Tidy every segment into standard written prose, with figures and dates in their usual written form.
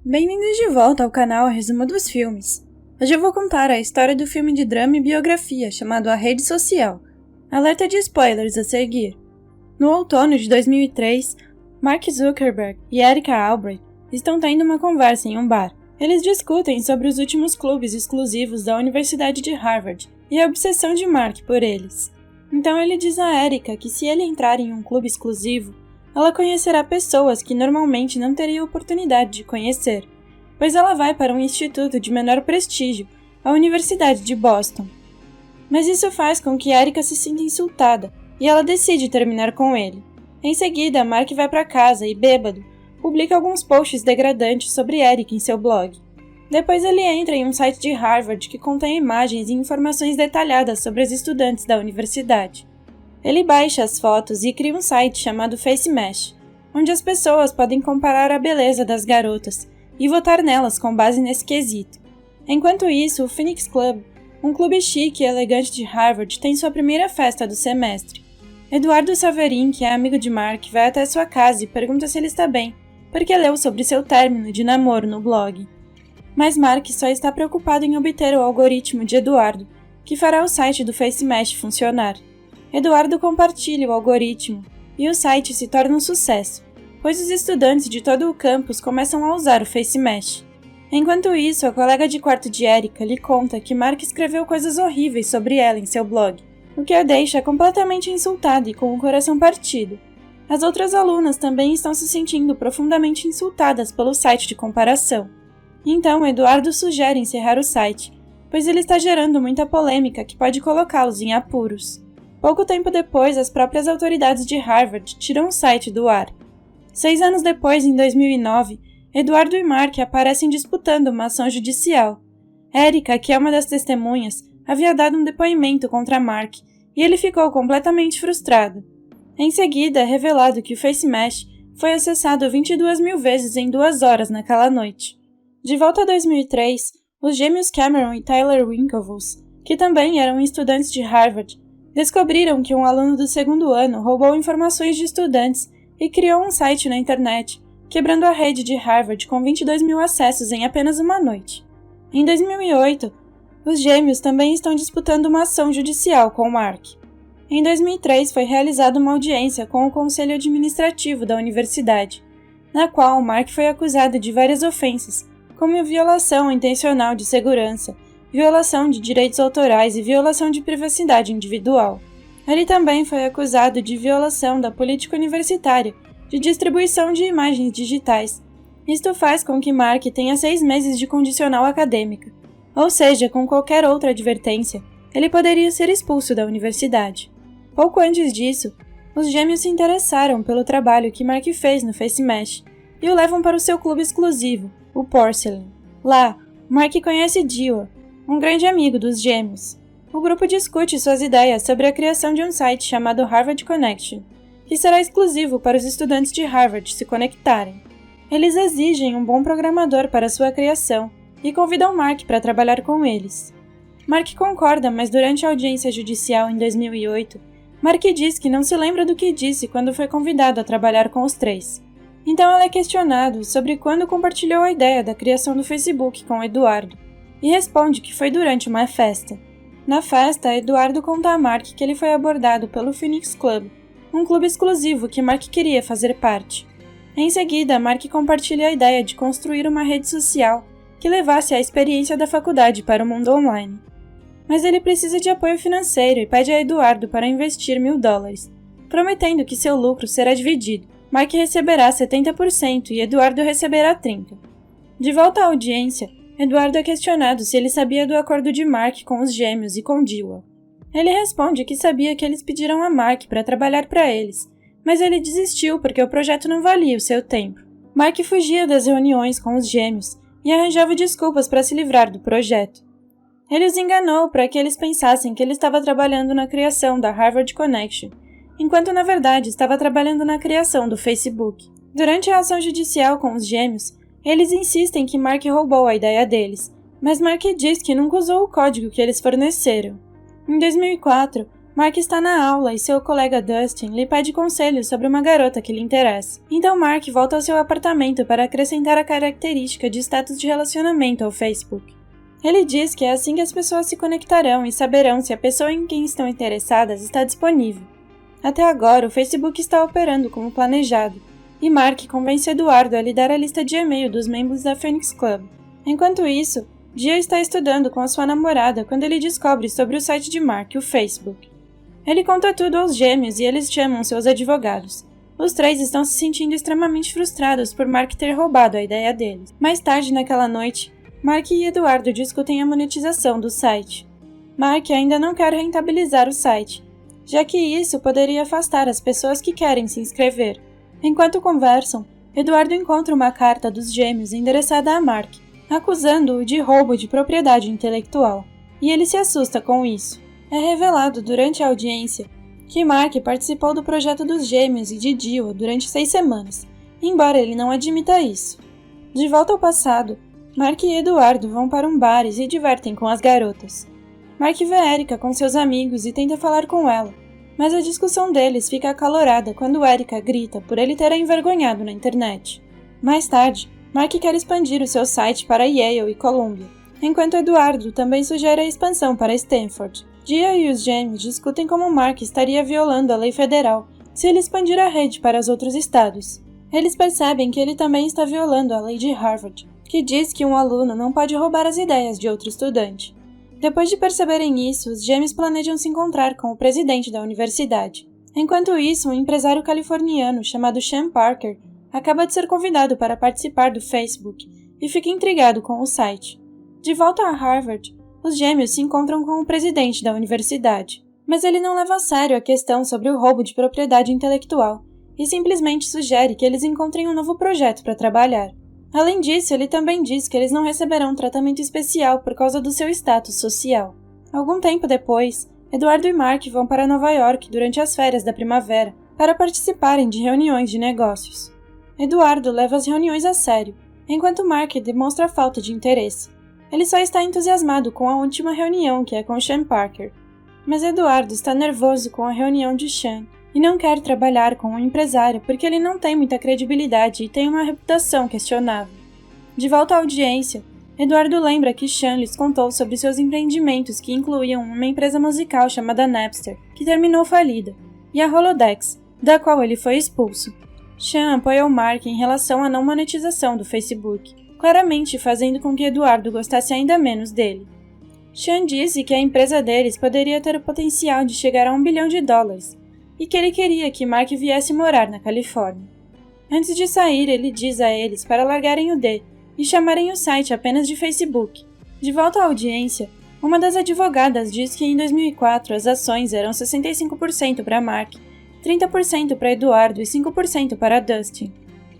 Bem-vindos de volta ao canal Resumo dos Filmes. Hoje eu vou contar a história do filme de drama e biografia chamado A Rede Social. Alerta de spoilers a seguir. No outono de 2003, Mark Zuckerberg e Erica Albright estão tendo uma conversa em um bar. Eles discutem sobre os últimos clubes exclusivos da Universidade de Harvard e a obsessão de Mark por eles. Então ele diz a Erica que se ele entrar em um clube exclusivo, ela conhecerá pessoas que normalmente não teria oportunidade de conhecer, pois ela vai para um instituto de menor prestígio, a Universidade de Boston. Mas isso faz com que Erica se sinta insultada e ela decide terminar com ele. Em seguida, Mark vai para casa e, bêbado, publica alguns posts degradantes sobre Erica em seu blog. Depois ele entra em um site de Harvard que contém imagens e informações detalhadas sobre os estudantes da universidade. Ele baixa as fotos e cria um site chamado FaceMash, onde as pessoas podem comparar a beleza das garotas e votar nelas com base nesse quesito. Enquanto isso, o Phoenix Club, um clube chique e elegante de Harvard, tem sua primeira festa do semestre. Eduardo Saverin, que é amigo de Mark, vai até sua casa e pergunta se ele está bem, porque leu sobre seu término de namoro no blog. Mas Mark só está preocupado em obter o algoritmo de Eduardo, que fará o site do FaceMash funcionar. Eduardo compartilha o algoritmo, e o site se torna um sucesso, pois os estudantes de todo o campus começam a usar o FaceMash. Enquanto isso, a colega de quarto de Erica lhe conta que Mark escreveu coisas horríveis sobre ela em seu blog, o que a deixa completamente insultada e com o coração partido. As outras alunas também estão se sentindo profundamente insultadas pelo site de comparação. Então, Eduardo sugere encerrar o site, pois ele está gerando muita polêmica que pode colocá-los em apuros. Pouco tempo depois, as próprias autoridades de Harvard tiram o site do ar. 6 anos depois, em 2009, Eduardo e Mark aparecem disputando uma ação judicial. Erica, que é uma das testemunhas, havia dado um depoimento contra Mark, e ele ficou completamente frustrado. Em seguida, é revelado que o FaceMash foi acessado 22 mil vezes em 2 horas naquela noite. De volta a 2003, os gêmeos Cameron e Tyler Winklevoss, que também eram estudantes de Harvard, descobriram que um aluno do 2º ano roubou informações de estudantes e criou um site na internet, quebrando a rede de Harvard com 22 mil acessos em apenas uma noite. Em 2008, os gêmeos também estão disputando uma ação judicial com Mark. Em 2003, foi realizada uma audiência com o Conselho Administrativo da Universidade, na qual Mark foi acusado de várias ofensas, como violação intencional de segurança, violação de direitos autorais e violação de privacidade individual. Ele também foi acusado de violação da política universitária de distribuição de imagens digitais. Isto faz com que Mark tenha 6 meses de condicional acadêmica, ou seja, com qualquer outra advertência, ele poderia ser expulso da universidade. Pouco antes disso, os gêmeos se interessaram pelo trabalho que Mark fez no FaceMash e o levam para o seu clube exclusivo, o Porcelain. Lá, Mark conhece Dewar, um grande amigo dos gêmeos. O grupo discute suas ideias sobre a criação de um site chamado Harvard Connection, que será exclusivo para os estudantes de Harvard se conectarem. Eles exigem um bom programador para sua criação e convidam Mark para trabalhar com eles. Mark concorda, mas durante a audiência judicial em 2008, Mark diz que não se lembra do que disse quando foi convidado a trabalhar com os 3. Então ele é questionado sobre quando compartilhou a ideia da criação do Facebook com Eduardo, e responde que foi durante uma festa. Na festa, Eduardo conta a Mark que ele foi abordado pelo Phoenix Club, um clube exclusivo que Mark queria fazer parte. Em seguida, Mark compartilha a ideia de construir uma rede social que levasse a experiência da faculdade para o mundo online. Mas ele precisa de apoio financeiro e pede a Eduardo para investir $1.000, prometendo que seu lucro será dividido. Mark receberá 70% e Eduardo receberá 30%. De volta à audiência, Eduardo é questionado se ele sabia do acordo de Mark com os gêmeos e com Dewar. Ele responde que sabia que eles pediram a Mark para trabalhar para eles, mas ele desistiu porque o projeto não valia o seu tempo. Mark fugia das reuniões com os gêmeos e arranjava desculpas para se livrar do projeto. Ele os enganou para que eles pensassem que ele estava trabalhando na criação da Harvard Connection, enquanto na verdade estava trabalhando na criação do Facebook. Durante a ação judicial com os gêmeos, eles insistem que Mark roubou a ideia deles, mas Mark diz que nunca usou o código que eles forneceram. Em 2004, Mark está na aula e seu colega Dustin lhe pede conselhos sobre uma garota que lhe interessa. Então Mark volta ao seu apartamento para acrescentar a característica de status de relacionamento ao Facebook. Ele diz que é assim que as pessoas se conectarão e saberão se a pessoa em quem estão interessadas está disponível. Até agora, o Facebook está operando como planejado, e Mark convence Eduardo a lhe dar a lista de e-mail dos membros da Phoenix Club. Enquanto isso, Gia está estudando com a sua namorada quando ele descobre sobre o site de Mark, o Facebook. Ele conta tudo aos gêmeos e eles chamam seus advogados. Os três estão se sentindo extremamente frustrados por Mark ter roubado a ideia deles. Mais tarde naquela noite, Mark e Eduardo discutem a monetização do site. Mark ainda não quer rentabilizar o site, já que isso poderia afastar as pessoas que querem se inscrever. Enquanto conversam, Eduardo encontra uma carta dos gêmeos endereçada a Mark, acusando-o de roubo de propriedade intelectual, e ele se assusta com isso. É revelado durante a audiência que Mark participou do projeto dos gêmeos e de Dio durante 6 semanas, embora ele não admita isso. De volta ao passado, Mark e Eduardo vão para um bar e se divertem com as garotas. Mark vê Erika com seus amigos e tenta falar com ela, mas a discussão deles fica acalorada quando Erika grita por ele ter a envergonhado na internet. Mais tarde, Mark quer expandir o seu site para Yale e Columbia, enquanto Eduardo também sugere a expansão para Stanford. Gia e os gêmeos discutem como Mark estaria violando a lei federal se ele expandir a rede para os outros estados. Eles percebem que ele também está violando a lei de Harvard, que diz que um aluno não pode roubar as ideias de outro estudante. Depois de perceberem isso, os gêmeos planejam se encontrar com o presidente da universidade. Enquanto isso, um empresário californiano chamado Sean Parker acaba de ser convidado para participar do Facebook e fica intrigado com o site. De volta a Harvard, os gêmeos se encontram com o presidente da universidade, mas ele não leva a sério a questão sobre o roubo de propriedade intelectual e simplesmente sugere que eles encontrem um novo projeto para trabalhar. Além disso, ele também diz que eles não receberão um tratamento especial por causa do seu status social. Algum tempo depois, Eduardo e Mark vão para Nova York durante as férias da primavera para participarem de reuniões de negócios. Eduardo leva as reuniões a sério, enquanto Mark demonstra falta de interesse. Ele só está entusiasmado com a última reunião, que é com Sean Parker. Mas Eduardo está nervoso com a reunião de Sean e não quer trabalhar com um empresário porque ele não tem muita credibilidade e tem uma reputação questionável. De volta à audiência, Eduardo lembra que Sean lhes contou sobre seus empreendimentos que incluíam uma empresa musical chamada Napster, que terminou falida, e a Holodex, da qual ele foi expulso. Sean apoiou Mark em relação à não monetização do Facebook, claramente fazendo com que Eduardo gostasse ainda menos dele. Sean disse que a empresa deles poderia ter o potencial de chegar a $1 bilhão e que ele queria que Mark viesse morar na Califórnia. Antes de sair, ele diz a eles para largarem o D e chamarem o site apenas de Facebook. De volta à audiência, uma das advogadas diz que em 2004 as ações eram 65% para Mark, 30% para Eduardo e 5% para Dustin.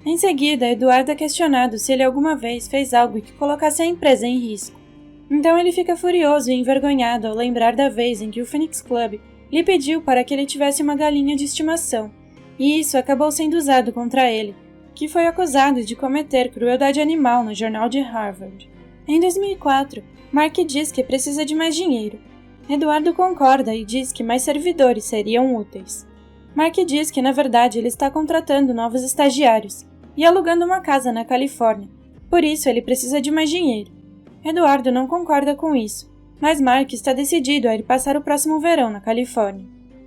Em seguida, Eduardo é questionado se ele alguma vez fez algo que colocasse a empresa em risco. Então ele fica furioso e envergonhado ao lembrar da vez em que o Phoenix Club lhe pediu para que ele tivesse uma galinha de estimação, e isso acabou sendo usado contra ele, que foi acusado de cometer crueldade animal no jornal de Harvard. Em 2004, Mark diz que precisa de mais dinheiro. Eduardo concorda e diz que mais servidores seriam úteis. Mark diz que, na verdade, ele está contratando novos estagiários e alugando uma casa na Califórnia, por isso ele precisa de mais dinheiro. Eduardo não concorda com isso, mas Mark está decidido a ir passar o próximo verão na Califórnia.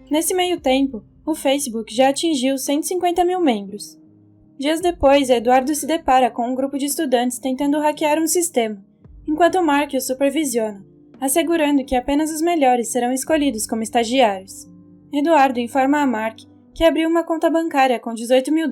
Nesse meio tempo, o Facebook já atingiu 150 mil membros. Dias depois, Eduardo se depara com um grupo de estudantes tentando hackear um sistema, enquanto Mark o supervisiona, assegurando que apenas os melhores serão escolhidos como estagiários. Eduardo informa a Mark que abriu uma conta bancária com $18 mil,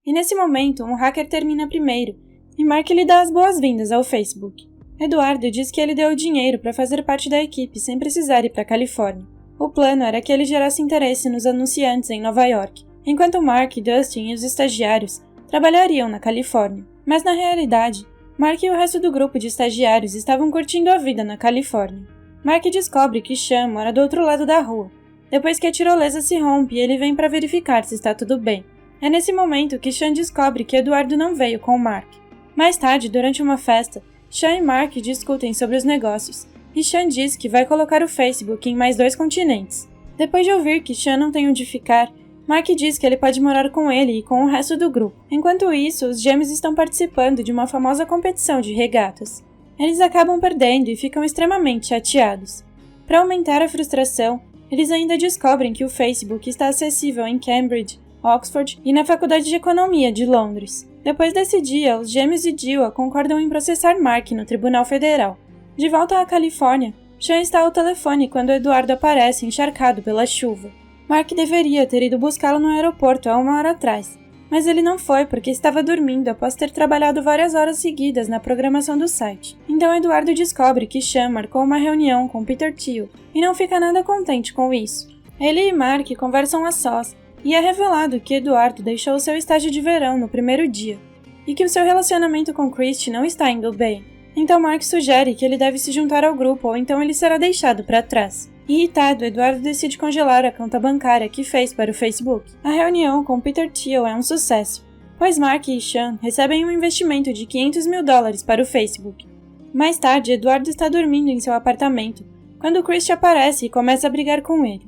e nesse momento um hacker termina primeiro, e Mark lhe dá as boas-vindas ao Facebook. Eduardo diz que ele deu o dinheiro para fazer parte da equipe sem precisar ir para a Califórnia. O plano era que ele gerasse interesse nos anunciantes em Nova York, enquanto Mark, Dustin e os estagiários trabalhariam na Califórnia. Mas na realidade, Mark e o resto do grupo de estagiários estavam curtindo a vida na Califórnia. Mark descobre que Sean mora do outro lado da rua, depois que a tirolesa se rompe e ele vem para verificar se está tudo bem. É nesse momento que Sean descobre que Eduardo não veio com Mark. Mais tarde, durante uma festa, Sean e Mark discutem sobre os negócios, e Sean diz que vai colocar o Facebook em mais 2 continentes. Depois de ouvir que Sean não tem onde ficar, Mark diz que ele pode morar com ele e com o resto do grupo. Enquanto isso, os gêmeos estão participando de uma famosa competição de regatas. Eles acabam perdendo e ficam extremamente chateados. Para aumentar a frustração, eles ainda descobrem que o Facebook está acessível em Cambridge, Oxford e na Faculdade de Economia de Londres. Depois desse dia, os gêmeos e Dewar concordam em processar Mark no Tribunal Federal. De volta à Califórnia, Sean está ao telefone quando Eduardo aparece encharcado pela chuva. Mark deveria ter ido buscá-lo no aeroporto há 1 hora atrás, mas ele não foi porque estava dormindo após ter trabalhado várias horas seguidas na programação do site. Então Eduardo descobre que Sean marcou uma reunião com Peter Thiel e não fica nada contente com isso. Ele e Mark conversam a sós e é revelado que Eduardo deixou o seu estágio de verão no primeiro dia e que o seu relacionamento com Christy não está indo bem. Então Mark sugere que ele deve se juntar ao grupo ou então ele será deixado para trás. Irritado, Eduardo decide congelar a conta bancária que fez para o Facebook. A reunião com Peter Thiel é um sucesso, pois Mark e Sean recebem um investimento de $500 mil para o Facebook. Mais tarde, Eduardo está dormindo em seu apartamento, quando Christy aparece e começa a brigar com ele.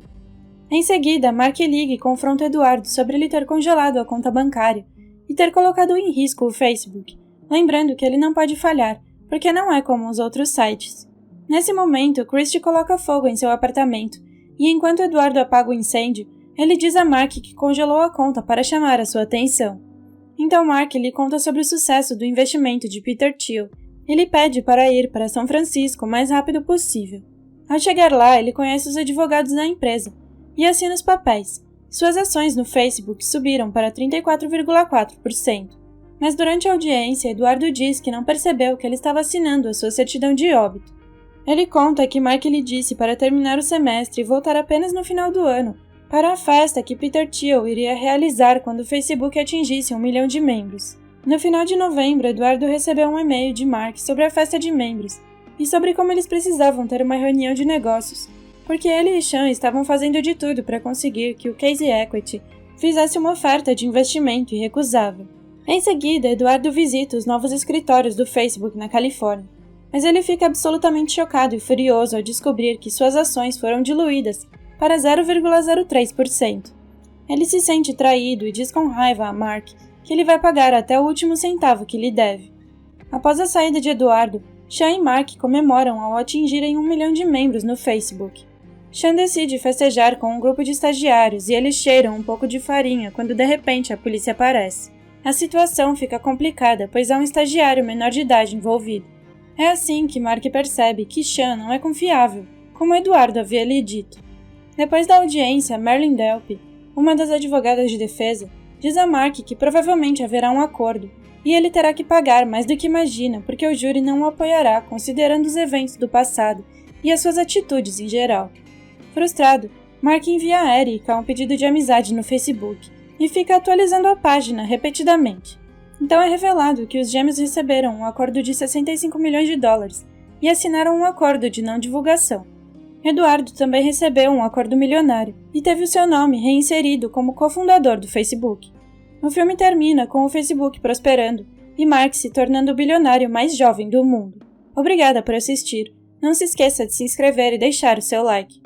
Em seguida, Mark liga e confronta Eduardo sobre ele ter congelado a conta bancária e ter colocado em risco o Facebook, lembrando que ele não pode falhar, porque não é como os outros sites. Nesse momento, Christy coloca fogo em seu apartamento, e enquanto Eduardo apaga o incêndio, ele diz a Mark que congelou a conta para chamar a sua atenção. Então Mark lhe conta sobre o sucesso do investimento de Peter Thiel. Ele pede para ir para São Francisco o mais rápido possível. Ao chegar lá, ele conhece os advogados da empresa e assina os papéis. Suas ações no Facebook subiram para 34,4%. Mas durante a audiência, Eduardo diz que não percebeu que ele estava assinando a sua certidão de óbito. Ele conta que Mark lhe disse para terminar o semestre e voltar apenas no final do ano, para a festa que Peter Thiel iria realizar quando o Facebook atingisse 1 milhão de membros. No final de novembro, Eduardo recebeu um e-mail de Mark sobre a festa de membros e sobre como eles precisavam ter uma reunião de negócios, porque ele e Sean estavam fazendo de tudo para conseguir que o Casey Equity fizesse uma oferta de investimento irrecusável. Em seguida, Eduardo visita os novos escritórios do Facebook na Califórnia. Mas ele fica absolutamente chocado e furioso ao descobrir que suas ações foram diluídas para 0,03%. Ele se sente traído e diz com raiva a Mark que ele vai pagar até o último centavo que lhe deve. Após a saída de Eduardo, Sean e Mark comemoram ao atingirem 1 milhão de membros no Facebook. Sean decide festejar com um grupo de estagiários e eles cheiram um pouco de farinha quando de repente a polícia aparece. A situação fica complicada, pois há um estagiário menor de idade envolvido. É assim que Mark percebe que Sean não é confiável, como Eduardo havia lhe dito. Depois da audiência, Marilyn Delpy, uma das advogadas de defesa, diz a Mark que provavelmente haverá um acordo, e ele terá que pagar mais do que imagina porque o júri não o apoiará considerando os eventos do passado e as suas atitudes em geral. Frustrado, Mark envia a Erica um pedido de amizade no Facebook e fica atualizando a página repetidamente. Então é revelado que os gêmeos receberam um acordo de $65 milhões e assinaram um acordo de não divulgação. Eduardo também recebeu um acordo milionário e teve o seu nome reinserido como cofundador do Facebook. O filme termina com o Facebook prosperando e Mark se tornando o bilionário mais jovem do mundo. Obrigada por assistir. Não se esqueça de se inscrever e deixar o seu like.